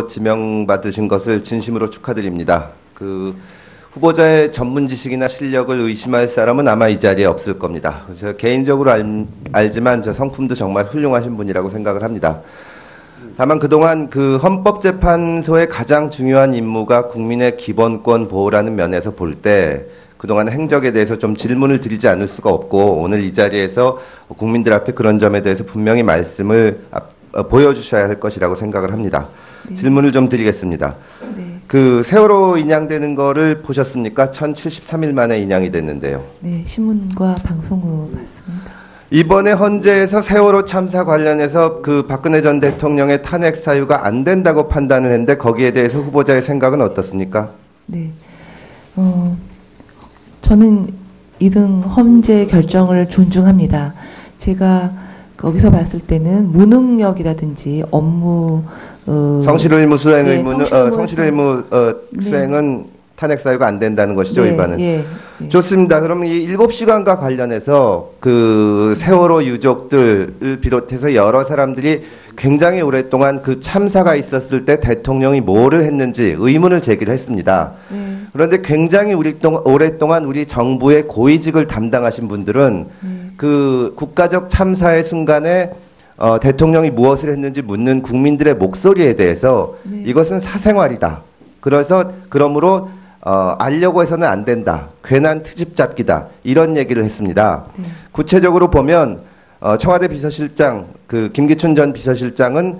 지명받으신 것을 진심으로 축하드립니다. 후보자의 전문 지식이나 실력을 의심할 사람은 아마 이 자리에 없을 겁니다. 제가 개인적으로 알지만 저 성품도 정말 훌륭하신 분이라고 생각을 합니다. 다만 그동안 헌법재판소의 가장 중요한 임무가 국민의 기본권 보호라는 면에서 볼 때 그동안 행적에 대해서 좀 질문을 드리지 않을 수가 없고, 오늘 이 자리에서 국민들 앞에 그런 점에 대해서 분명히 말씀을 보여주셔야 할 것이라고 생각을 합니다. 네. 질문을 좀 드리겠습니다. 네. 세월호 인양되는 거를 보셨습니까? 1073일 만에 인양이 됐는데요. 네, 신문과 방송으로 봤습니다. 이번에 헌재에서 세월호 참사 관련해서 박근혜 전 대통령의 탄핵 사유가 안 된다고 판단을 했는데, 거기에 대해서 후보자의 생각은 어떻습니까? 네, 저는 2등 헌재 결정을 존중합니다. 제가 거기서 봤을 때는 무능력이라든지 업무 성실 의무 수행 네, 의무는 성실 의무 수행은 탄핵 사유가 안 된다는 것이죠, 네, 일반은. 네, 네. 좋습니다. 그럼 이 7시간과 관련해서 세월호 유족들을 비롯해서 여러 사람들이 굉장히 오랫동안 참사가 있었을 때 대통령이 뭐를 했는지 의문을 제기를 했습니다. 네. 그런데 굉장히 오랫동안 우리 정부의 고위직을 담당하신 분들은 국가적 참사의 순간에 대통령이 무엇을 했는지 묻는 국민들의 목소리에 대해서 네. 이것은 사생활이다. 그러므로 알려고 해서는 안 된다. 괜한 트집 잡기다. 이런 얘기를 했습니다. 네. 구체적으로 보면 청와대 비서실장 김기춘 전 비서실장은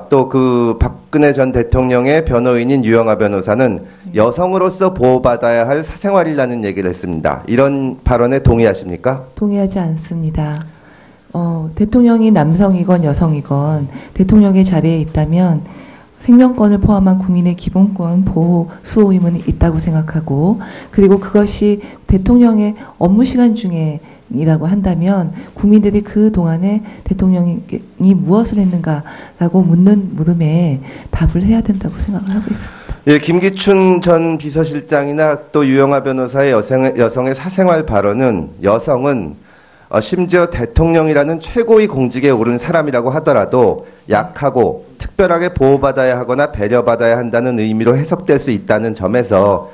또 박근혜 전 대통령의 변호인인 유영하 변호사는 여성으로서 보호받아야 할 사생활이라는 얘기를 했습니다. 이런 발언에 동의하십니까? 동의하지 않습니다. 대통령이 남성이건 여성이건 대통령의 자리에 있다면 생명권을 포함한 국민의 기본권 보호 수호 의무는 있다고 생각하고, 그리고 그것이 대통령의 업무 시간 중에이라고 한다면 국민들이 그 동안에 대통령이 무엇을 했는가라고 묻는 물음에 답을 해야 된다고 생각을 하고 있습니다. 예, 김기춘 전 비서실장이나 또 유영하 변호사의 여성의 사생활 발언은, 여성은 심지어 대통령이라는 최고의 공직에 오른 사람이라고 하더라도 약하고 특별하게 보호받아야 하거나 배려받아야 한다는 의미로 해석될 수 있다는 점에서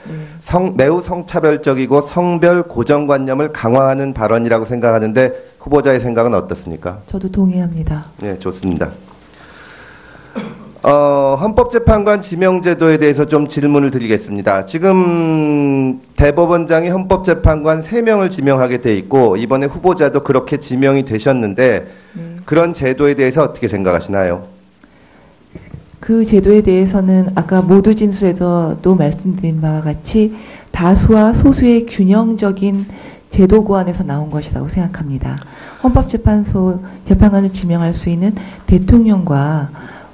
매우 성차별적이고 성별 고정관념을 강화하는 발언이라고 생각하는데, 후보자의 생각은 어떻습니까? 저도 동의합니다. 네, 좋습니다. 헌법재판관 지명제도에 대해서 좀 질문을 드리겠습니다. 지금 대법원장이 헌법재판관 3명을 지명하게 돼 있고, 이번에 후보자도 그렇게 지명이 되셨는데 그런 제도에 대해서 어떻게 생각하시나요? 그 제도에 대해서는 아까 모두 진술에서도 말씀드린 바와 같이 다수와 소수의 균형적인 제도 고안에서 나온 것이라고 생각합니다. 헌법재판소 재판관을 지명할 수 있는 대통령과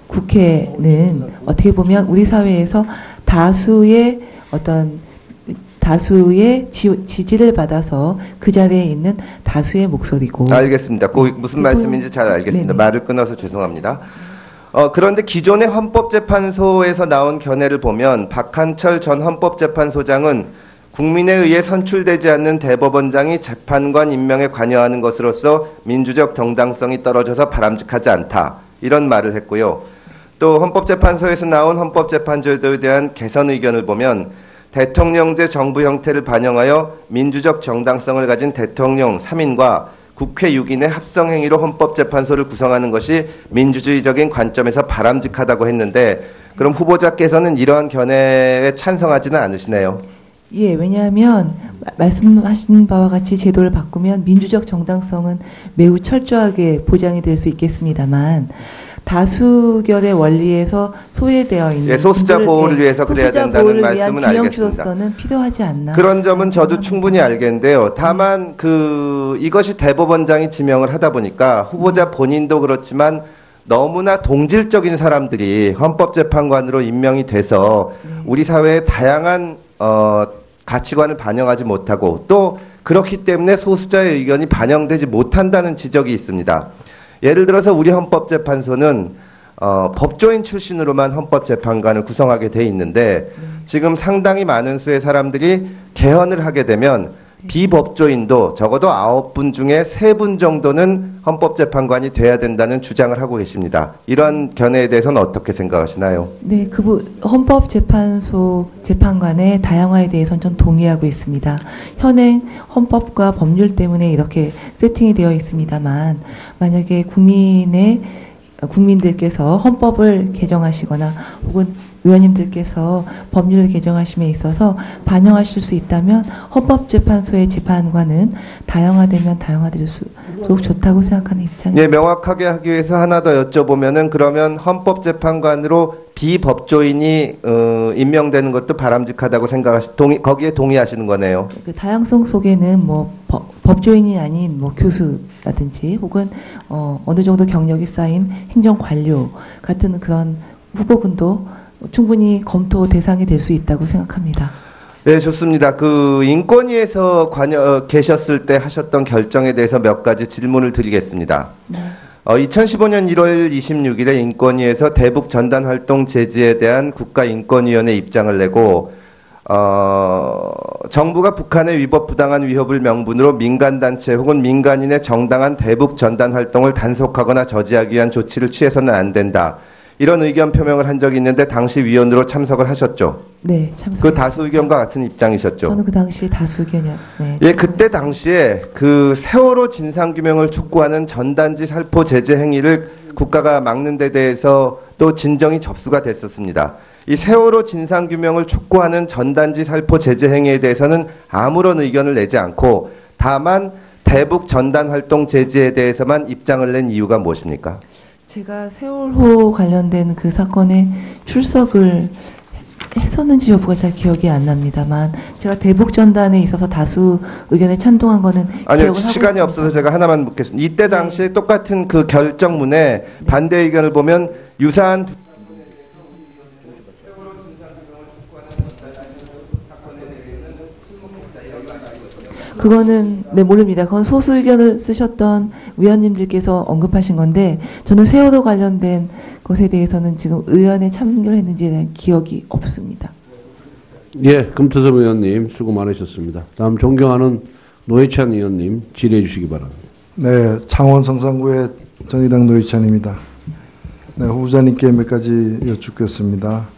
국회는 어떻게 보면 우리 사회에서 다수의 지지를 받아서 그 자리에 있는 다수의 목소리고. 알겠습니다. 무슨 말씀인지 잘 알겠습니다. 네네. 말을 끊어서 죄송합니다. 그런데 기존의 헌법재판소에서 나온 견해를 보면 박한철 전 헌법재판소장은 국민에 의해 선출되지 않는 대법원장이 재판관 임명에 관여하는 것으로서 민주적 정당성이 떨어져서 바람직하지 않다. 이런 말을 했고요. 또 헌법재판소에서 나온 헌법재판제도에 대한 개선 의견을 보면 대통령제 정부 형태를 반영하여 민주적 정당성을 가진 대통령 3인과 국회 6인의 합성행위로 헌법재판소를 구성하는 것이 민주주의적인 관점에서 바람직하다고 했는데, 그럼 후보자께서는 이러한 견해에 찬성하지는 않으시네요. 예, 왜냐하면 말씀하신 바와 같이 제도를 바꾸면 민주적 정당성은 매우 철저하게 보장이 될 수 있겠습니다만, 다수결의 원리에서 소외되어 있는 소수자 보호를 위해서 그래야 된다는 말씀은 알겠습니다. 균형추로서는 필요하지 않나. 그런 점은 저도 충분히 알겠는데요. 다만 이것이 대법원장이 지명을 하다 보니까 후보자 본인도 그렇지만 너무나 동질적인 사람들이 헌법재판관으로 임명이 돼서 우리 사회의 다양한 가치관을 반영하지 못하고, 또 그렇기 때문에 소수자의 의견이 반영되지 못한다는 지적이 있습니다. 예를 들어서 우리 헌법재판소는 법조인 출신으로만 헌법재판관을 구성하게 돼 있는데, 지금 상당히 많은 수의 사람들이 개헌을 하게 되면 비법조인도 적어도 9분 중에 3분 정도는 헌법재판관이 돼야 된다는 주장을 하고 계십니다. 이런 견해에 대해서는 어떻게 생각하시나요? 네, 헌법재판소 재판관의 다양화에 대해서는 전 동의하고 있습니다. 현행 헌법과 법률 때문에 이렇게 세팅이 되어 있습니다만, 만약에 국민들께서 헌법을 개정하시거나 혹은 의원님들께서 법률을 개정하심에 있어서 반영하실 수 있다면 헌법재판소의 재판관은 다양화되면 다양화될수록 좋다고 생각하는 입장입니다. 네, 명확하게 하기 위해서 하나 더 여쭤보면은 그러면 헌법재판관으로 비법조인이 임명되는 것도 바람직하다고 거기에 동의하시는 거네요. 그 다양성 속에는 뭐 법조인이 아닌 뭐 교수라든지 혹은 어느 정도 경력이 쌓인 행정관료 같은 그런 후보군도 충분히 검토 대상이 될 수 있다고 생각합니다. 네, 좋습니다. 그 인권위에서 계셨을 때 하셨던 결정에 대해서 몇 가지 질문을 드리겠습니다. 네. 2015년 1월 26일에 인권위에서 대북 전단 활동 제지에 대한 국가인권위원회 입장을 내고 정부가 북한의 위법 부당한 위협을 명분으로 민간단체 혹은 민간인의 정당한 대북 전단 활동을 단속하거나 저지하기 위한 조치를 취해서는 안 된다. 이런 의견 표명을 한 적이 있는데 당시 위원으로 참석을 하셨죠? 네, 참석. 그 다수 의견과 같은 입장이셨죠? 저는 그 당시 다수 의견이었. 네. 예, 그때 당시에 그 세월호 진상 규명을 촉구하는 전단지 살포 제재 행위를 국가가 막는 데 대해서 또 진정이 접수가 됐었습니다. 이 세월호 진상 규명을 촉구하는 전단지 살포 제재 행위에 대해서는 아무런 의견을 내지 않고 다만 대북 전단 활동 제지에 대해서만 입장을 낸 이유가 무엇입니까? 제가 세월호 관련된 그 사건에 출석을 했었는지 여부가 잘 기억이 안 납니다만 제가 대북 전단에 있어서 다수 의견에 찬동한 거는 아니요, 기억을 시간이 하고 없어서 제가 하나만 묻겠습니다. 이때 당시에 똑같은 그 결정문에 반대 의견을 보면 유사한 그거는 네 모릅니다. 그건 소수 의견을 쓰셨던 위원님들께서 언급하신 건데 저는 세월호 관련된 것에 대해서는 지금 의원에 참여했는지에 대한 기억이 없습니다. 예, 금태섭 의원님 수고 많으셨습니다. 다음 존경하는 노회찬 의원님 질의해 주시기 바랍니다. 네, 창원 성산구의 정의당 노회찬입니다. 네, 후보자님께 몇 가지 여쭙겠습니다.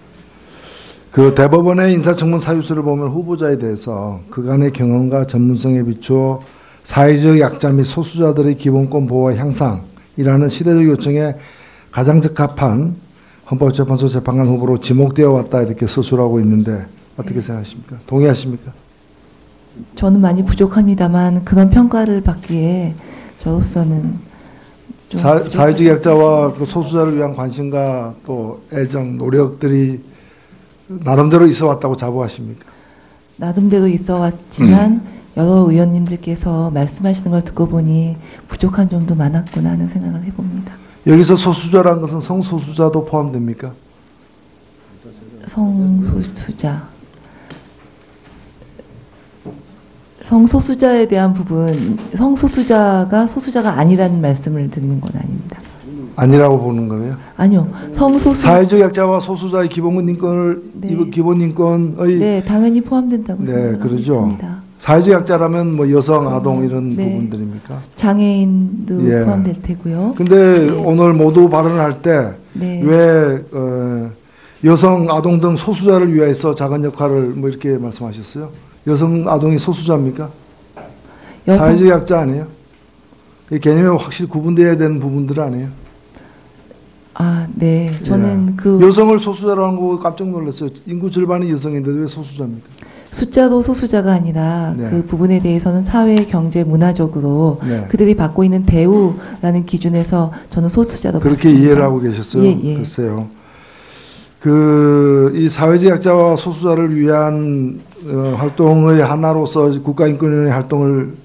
그 대법원의 인사청문 사유서를 보면 후보자에 대해서 그간의 경험과 전문성에 비추어 사회적 약자 및 소수자들의 기본권 보호와 향상이라는 시대적 요청에 가장 적합한 헌법재판소 재판관 후보로 지목되어 왔다 이렇게 서술하고 있는데 어떻게 생각하십니까? 동의하십니까? 저는 많이 부족합니다만 그런 평가를 받기에 저로서는 좀 사회적 약자와 그 소수자를 위한 관심과 또 애정, 노력들이 나름대로 있어 왔다고 자부하십니까? 나름대로 있어 왔지만 여러 의원님들께서 말씀하시는 걸 듣고 보니 부족한 점도 많았구나 하는 생각을 해봅니다. 여기서 소수자라는 것은 성소수자도 포함됩니까? 성소수자에 대한 부분, 성소수자가 소수자가 아니라는 말씀을 듣는 건 아닙니다. 아니라고 보는 거예요? 아니요. 사회적 약자와 소수자의 기본 인권을 기본 인권의 네, 당연히 포함된다고 생각합니다. 그러죠. 사회적 약자라면 뭐 여성, 아동 이런 네. 부분들입니까? 장애인도 포함될 테고요. 근데 오늘 모두 발언을 할 때 왜 여성, 아동 등 소수자를 위해서 작은 역할을 뭐 이렇게 말씀하셨어요? 여성, 아동이 소수자입니까? 사회적 약자 아니에요? 이 개념이 확실히 구분돼야 되는 부분들 아니에요? 아, 네. 저는 여성을 소수자라는 거 깜짝 놀랐어요. 인구 절반이 여성인데 왜 소수자입니까? 숫자도 소수자가 아니라 그 부분에 대해서는 사회, 경제, 문화적으로 그들이 받고 있는 대우라는 기준에서 저는 소수자도 그렇게 봤습니다. 이해를 하고 계셨어요? 예. 글쎄요. 이 사회적 약자와 소수자를 위한 활동의 하나로서 국가인권위원회 활동을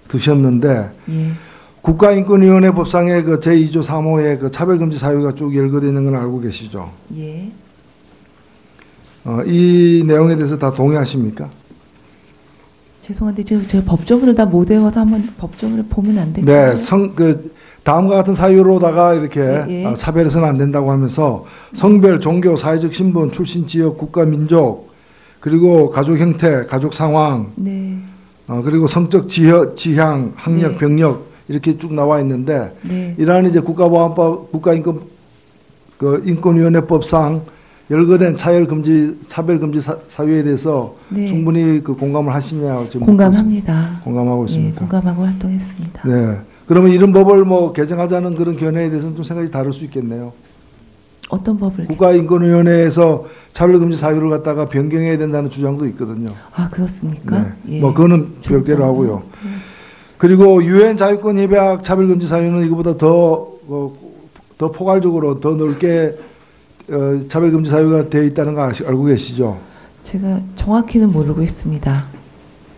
두셨는데 국가인권위원회 법상의 그 제2조 3호의 그 차별금지 사유가 쭉 열거되어 있는 건 알고 계시죠? 예. 이 내용에 대해서 다 동의하십니까? 죄송한데 지금 제가 법조문을 다 못 외워서 한번 법조문을 보면 안 될까요? 네, 다음과 같은 사유로다가 이렇게 차별해서는 안 된다고 하면서 성별, 종교, 사회적 신분, 출신 지역, 국가, 민족, 그리고 가족 형태, 가족 상황, 그리고 성적 지향, 학력, 네. 병력 이렇게 쭉 나와 있는데 네. 이러한 이제 국가보안법, 인권위원회법상 열거된 차별금지 사유에 대해서 네. 충분히 그 공감을 하시냐 지금 공감합니다. 공감하고 네, 있습니다. 공감하고 활동했습니다. 네. 그러면 이런 법을 뭐 개정하자는 그런 견해에 대해서는 좀 생각이 다를 수 있겠네요. 어떤 법을? 국가인권위원회에서 차별금지 사유를 갖다가 변경해야 된다는 주장도 있거든요. 아, 그렇습니까? 네. 예. 뭐 그거는 별개로 하고요. 네. 그리고 유엔 자유권 협약 차별금지 사유는 이거보다 더 포괄적으로 더 넓게 차별금지 사유가 되어 있다는 거 알고 계시죠? 제가 정확히는 모르고 있습니다.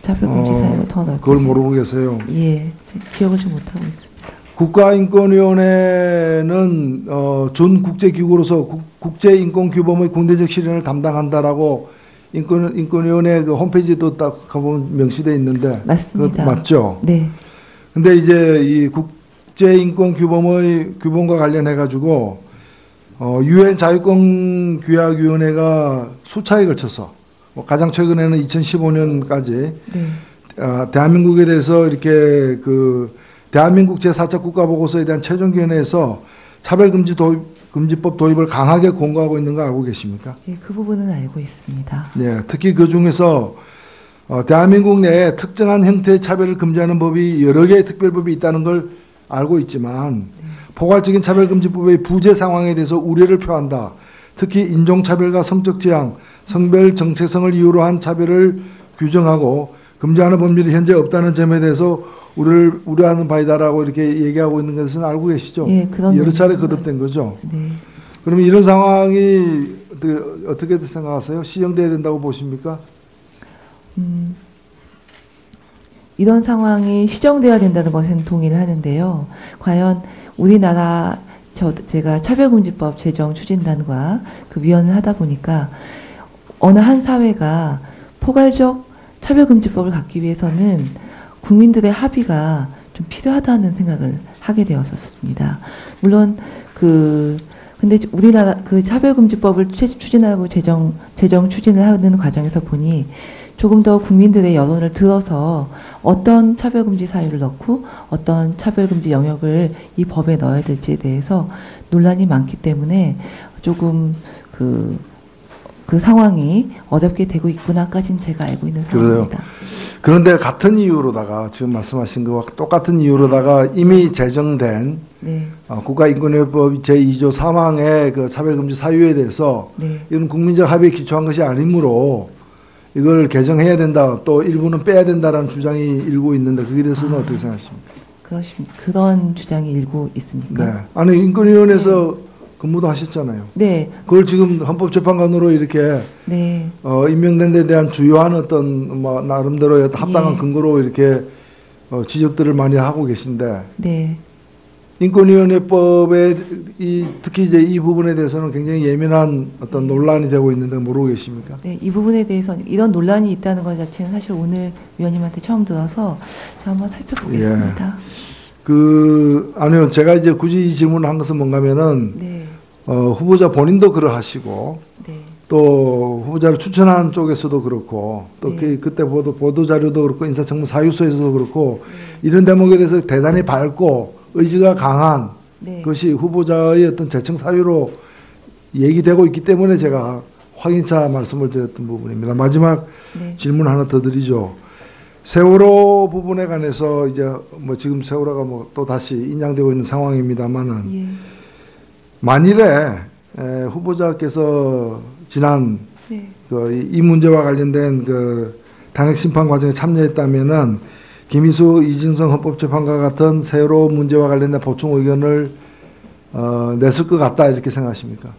차별금지 사유가 더 넓게. 그걸 모르고 계세요. 예, 제가 기억을 좀 못하고 있습니다. 국가인권위원회는 준국제기구로서 국제인권규범의 군대적 실현을 담당한다라고 인권위원회 그 홈페이지에도 딱 가보면 명시되어 있는데 맞습니다. 그거 맞죠? 네, 근데 이제 이 국제인권규범과 관련해 가지고 유엔 자유권규약위원회가 수차에 걸쳐서 가장 최근에는 2015년까지 네, 대한민국에 대해서 이렇게 그 대한민국 제4차 국가보고서에 대한 최종견에서 차별금지법 도입을 강하게 권고하고 있는 거 알고 계십니까? 예, 그 부분은 알고 있습니다. 네, 특히 그 중에서 대한민국 내에 특정한 형태의 차별을 금지하는 법이 여러 개의 특별법이 있다는 걸 알고 있지만 포괄적인 차별금지법의 부재 상황에 대해서 우려를 표한다. 특히 인종차별과 성적 지향, 성별 정체성을 이유로 한 차별을 규정하고 금지하는 법률이 현재 없다는 점에 대해서 우려하는 바이다라고 이렇게 얘기하고 있는 것은 알고 계시죠? 예, 그런 여러 차례 부분은 거듭된 거죠. 네, 그러면 이런 상황이 어떻게 생각하세요? 시정돼야 된다고 보십니까? 이런 상황이 시정돼야 된다는 것은 동의를 하는데요. 과연 우리나라 제가 차별금지법 제정 추진단과 그 위원을 하다 보니까 어느 한 사회가 포괄적 차별금지법을 갖기 위해서는 국민들의 합의가 좀 필요하다는 생각을 하게 되었었습니다. 물론 근데 우리나라 그 차별금지법을 추진하고 제정 추진을 하는 과정에서 보니 조금 더 국민들의 여론을 들어서 어떤 차별금지 사유를 넣고 어떤 차별금지 영역을 이 법에 넣어야 될지에 대해서 논란이 많기 때문에 조금 그 상황이 어렵게 되고 있구나까지는 제가 알고 있는 상황입니다. 그런데 같은 이유로다가 지금 말씀하신 것과 똑같은 이유로다가 이미 제정된 네, 국가인권위법 제2조 3항의 그 차별금지 사유에 대해서 네. 이건 국민적 합의에 기초한 것이 아니므로 이걸 개정해야 된다, 또 일부는 빼야 된다라는 주장이 일고 있는데 거기에 대해서는 어떻게 생각하십니까? 그런 주장이 일고 있습니까? 네. 아니 인권위원회에서 근무도 하셨잖아요. 네, 그걸 지금 헌법재판관으로 이렇게 네, 임명된 데 대한 주요한 어떤 뭐 나름대로의 합당한 예. 근거로 이렇게 지적들을 많이 하고 계신데 네. 인권위원회법에 특히 이제 이 부분에 대해서는 굉장히 예민한 어떤 논란이 되고 있는데 모르고 계십니까? 네, 이 부분에 대해서 이런 논란이 있다는 것 자체는 사실 오늘 위원님한테 처음 들어서 제가 한번 살펴보겠습니다. 아니요, 제가 이제 굳이 이 질문을 한 것은 뭔가면은 네, 후보자 본인도 그러하시고 네, 또 후보자를 추천한 쪽에서도 그렇고 또 네. 그때 보도 자료도 그렇고 인사청문 사유서에서도 그렇고 이런 대목에 대해서 대단히 밝고 의지가 강한 네. 것이 후보자의 어떤 재청 사유로 얘기되고 있기 때문에 제가 확인차 말씀을 드렸던 부분입니다. 마지막 네. 질문 하나 더 드리죠. 세월호 부분에 관해서 이제 뭐 지금 세월호가 뭐 또 다시 인양되고 있는 상황입니다만은 예, 만일에 후보자께서 지난 네, 이 문제와 관련된 그 탄핵 심판 과정에 참여했다면은 김희수, 이진성 헌법재판관 같은 세월호 문제와 관련된 보충 의견을 냈을 것 같다 이렇게 생각하십니까?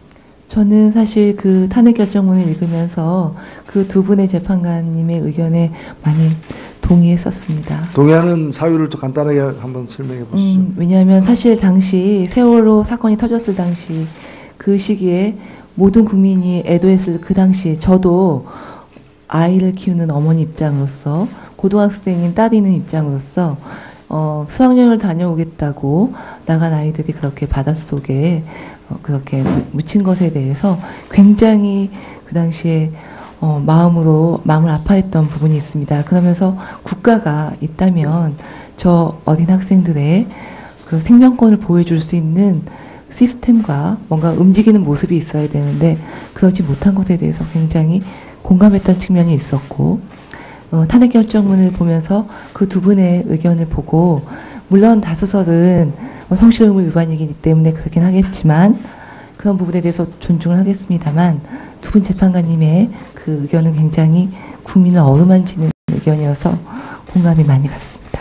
저는 사실 그 탄핵 결정문을 읽으면서 그 두 분의 재판관님의 의견에 많이 동의했었습니다. 동의하는 사유를 좀 간단하게 한번 설명해 보시죠. 왜냐하면 사실 당시 세월호 사건이 터졌을 당시 그 시기에 모든 국민이 애도했을 그 당시에 저도 아이를 키우는 어머니 입장으로서 고등학생인 딸이 있는 입장으로서 수학여행을 다녀오겠다고 나간 아이들이 그렇게 바닷속에 그렇게 묻힌 것에 대해서 굉장히 그 당시에 마음을 아파했던 부분이 있습니다. 그러면서 국가가 있다면 저 어린 학생들의 그 생명권을 보호해줄 수 있는 시스템과 뭔가 움직이는 모습이 있어야 되는데 그러지 못한 것에 대해서 굉장히 공감했던 측면이 있었고, 탄핵 결정문을 보면서 그 두 분의 의견을 보고, 물론 다수설은 성실 의무 위반이기 때문에 그렇긴 하겠지만 그런 부분에 대해서 존중을 하겠습니다만 두 분 재판관님의 그 의견은 굉장히 국민을 어루만지는 의견이어서 공감이 많이 갔습니다.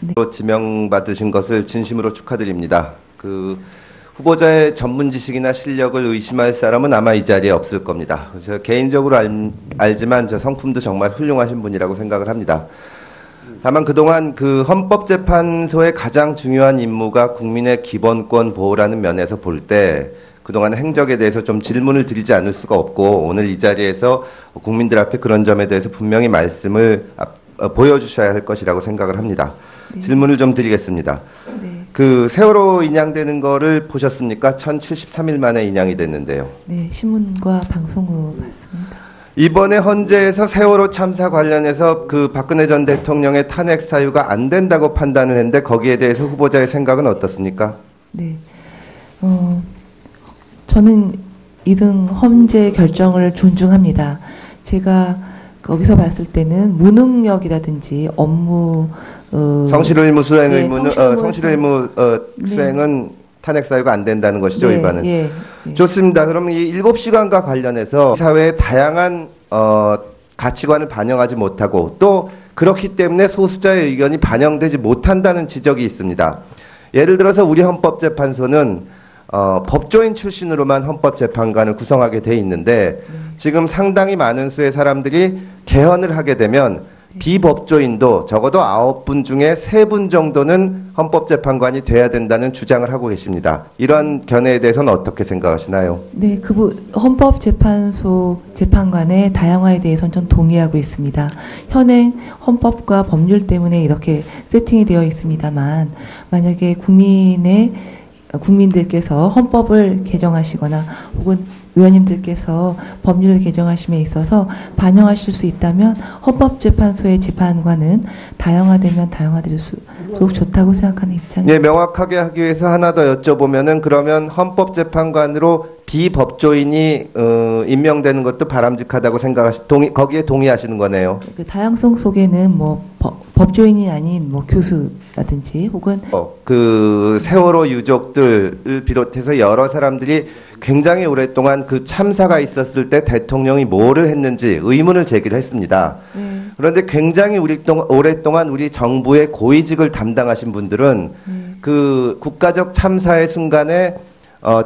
네. 지명받으신 것을 진심으로 축하드립니다. 그 후보자의 전문 지식이나 실력을 의심할 사람은 아마 이 자리에 없을 겁니다. 제가 개인적으로 알지만 저 성품도 정말 훌륭하신 분이라고 생각을 합니다. 다만 그동안 그 헌법재판소의 가장 중요한 임무가 국민의 기본권 보호라는 면에서 볼 때 그동안 행적에 대해서 좀 질문을 드리지 않을 수가 없고, 오늘 이 자리에서 국민들 앞에 그런 점에 대해서 분명히 말씀을 보여주셔야 할 것이라고 생각을 합니다. 네. 질문을 좀 드리겠습니다. 네. 그 세월호 인양되는 거를 보셨습니까? 1073일 만에 인양이 됐는데요. 네, 신문과 방송으로 봤습니다. 이번에 헌재에서 세월호 참사 관련해서 그 박근혜 전 대통령의 탄핵 사유가 안 된다고 판단을 했는데 거기에 대해서 후보자의 생각은 어떻습니까? 네, 저는 2등 헌재 결정을 존중합니다. 제가 거기서 봤을 때는 무능력이라든지 업무 성실 의무 수행 네, 의무는 성실 의무 수행은 탄핵 사유가 안 된다는 것이죠, 네, 이번은. 예, 예. 좋습니다. 그러면 이 7시간과 관련해서 사회의 다양한 가치관을 반영하지 못하고 또 그렇기 때문에 소수자의 의견이 반영되지 못한다는 지적이 있습니다. 예를 들어서 우리 헌법재판소는 법조인 출신으로만 헌법재판관을 구성하게 돼 있는데 지금 상당히 많은 수의 사람들이 개헌을 하게 되면 비법조인도 적어도 9분 중에 3분 정도는 헌법재판관이 돼야 된다는 주장을 하고 계십니다. 이런 견해에 대해서는 어떻게 생각하시나요? 네, 헌법재판소 재판관의 다양화에 대해서는 전 동의하고 있습니다. 현행 헌법과 법률 때문에 이렇게 세팅이 되어 있습니다만 만약에 국민들께서 헌법을 개정하시거나 혹은 의원님들께서 법률을 개정하심에 있어서 반영하실 수 있다면 헌법재판소의 재판관은 다양화되면 다양화될수록 좋다고 생각하는 입장입니다. 네, 명확하게 하기 위해서 하나 더 여쭤보면은 그러면 헌법재판관으로 비법조인이 임명되는 것도 바람직하다고 거기에 동의하시는 거네요. 그 다양성 속에는 뭐 법조인이 아닌 뭐 교수라든지 혹은 그 세월호 유족들을 비롯해서 여러 사람들이 굉장히 오랫동안 그 참사가 있었을 때 대통령이 뭐를 했는지 의문을 제기를 했습니다. 네. 그런데 굉장히 오랫동안 우리 정부의 고위직을 담당하신 분들은 그 국가적 참사의 순간에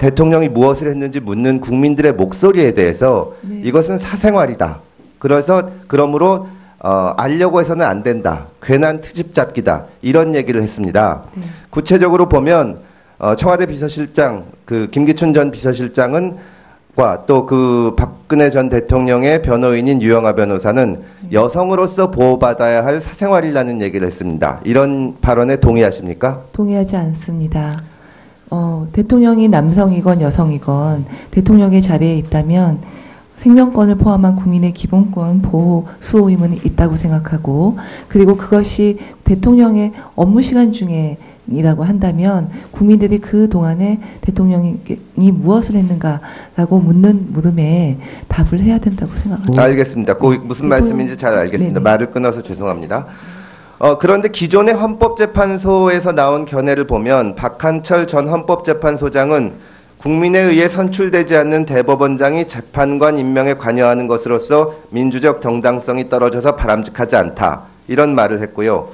대통령이 무엇을 했는지 묻는 국민들의 목소리에 대해서 네. 이것은 사생활이다. 그러므로 알려고 해서는 안 된다. 괜한 트집 잡기다. 이런 얘기를 했습니다. 네. 구체적으로 보면 청와대 비서실장 그 김기춘 전 비서실장은 또 그 박근혜 전 대통령의 변호인인 유영하 변호사는 여성으로서 보호받아야 할 사생활이라는 얘기를 했습니다. 이런 발언에 동의하십니까? 동의하지 않습니다. 대통령이 남성이건 여성이건 대통령의 자리에 있다면 생명권을 포함한 국민의 기본권 보호 수호 의무는 있다고 생각하고, 그리고 그것이 대통령의 업무 시간 중에이라고 한다면 국민들이 그 동안에 대통령이 무엇을 했는가라고 묻는 물음에 답을 해야 된다고 생각합니다. 알겠습니다. 무슨 말씀인지 잘 알겠습니다. 네네. 말을 끊어서 죄송합니다. 그런데 기존의 헌법재판소에서 나온 견해를 보면 박한철 전 헌법재판소장은 국민에 의해 선출되지 않는 대법원장이 재판관 임명에 관여하는 것으로서 민주적 정당성이 떨어져서 바람직하지 않다. 이런 말을 했고요.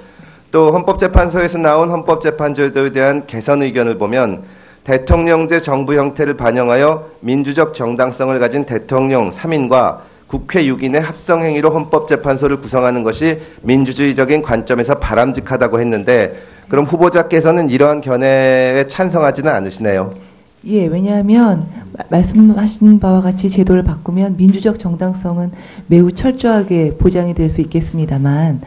또 헌법재판소에서 나온 헌법재판제도에 대한 개선 의견을 보면 대통령제 정부 형태를 반영하여 민주적 정당성을 가진 대통령 3인과 국회 6인의 합성행위로 헌법재판소를 구성하는 것이 민주주의적인 관점에서 바람직하다고 했는데, 그럼 후보자께서는 이러한 견해에 찬성하지는 않으시네요. 예, 왜냐하면 말씀하신 바와 같이 제도를 바꾸면 민주적 정당성은 매우 철저하게 보장이 될 수 있겠습니다만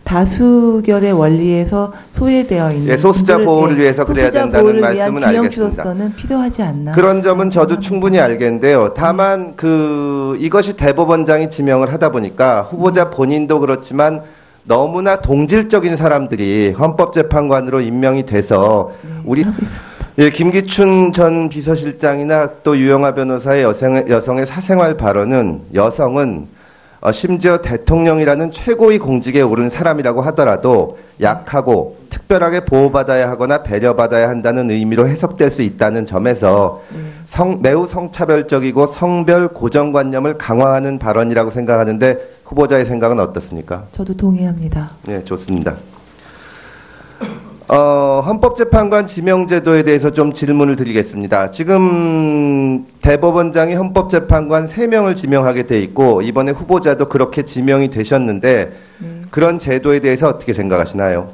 다수결의 원리에서 소외되어 있는 예, 소수자 분들, 보호를 위해서 그래야 소수자 된다는 보호를 위한 말씀은 균형추로서는 필요하지 않나. 그런 점은 저도 생각합니다. 충분히 알겠는데요. 다만 이것이 대법원장이 지명을 하다 보니까 후보자 본인도 그렇지만 너무나 동질적인 사람들이 헌법재판관으로 임명이 돼서 우리 하고 있습니다. 예, 김기춘 전 비서실장이나 또 유영아 변호사의 여성의 사생활 발언은 여성은 심지어 대통령이라는 최고의 공직에 오른 사람이라고 하더라도 약하고 특별하게 보호받아야 하거나 배려받아야 한다는 의미로 해석될 수 있다는 점에서 매우 성차별적이고 성별 고정관념을 강화하는 발언이라고 생각하는데 후보자의 생각은 어떻습니까? 저도 동의합니다. 네, 좋습니다. 헌법재판관 지명제도에 대해서 좀 질문을 드리겠습니다. 지금 대법원장이 헌법재판관 3명을 지명하게 돼 있고 이번에 후보자도 그렇게 지명이 되셨는데 그런 제도에 대해서 어떻게 생각하시나요?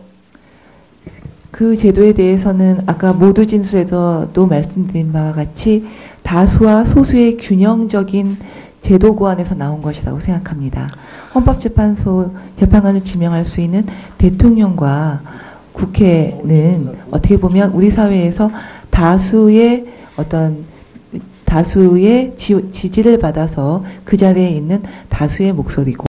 그 제도에 대해서는 아까 모두 진술에서도 말씀드린 바와 같이 다수와 소수의 균형적인 제도 고안에서 나온 것이라고 생각합니다. 헌법재판소 재판관을 지명할 수 있는 대통령과 국회는 어떻게 보면 우리 사회에서 다수의 지지를 받아서 그 자리에 있는 다수의 목소리고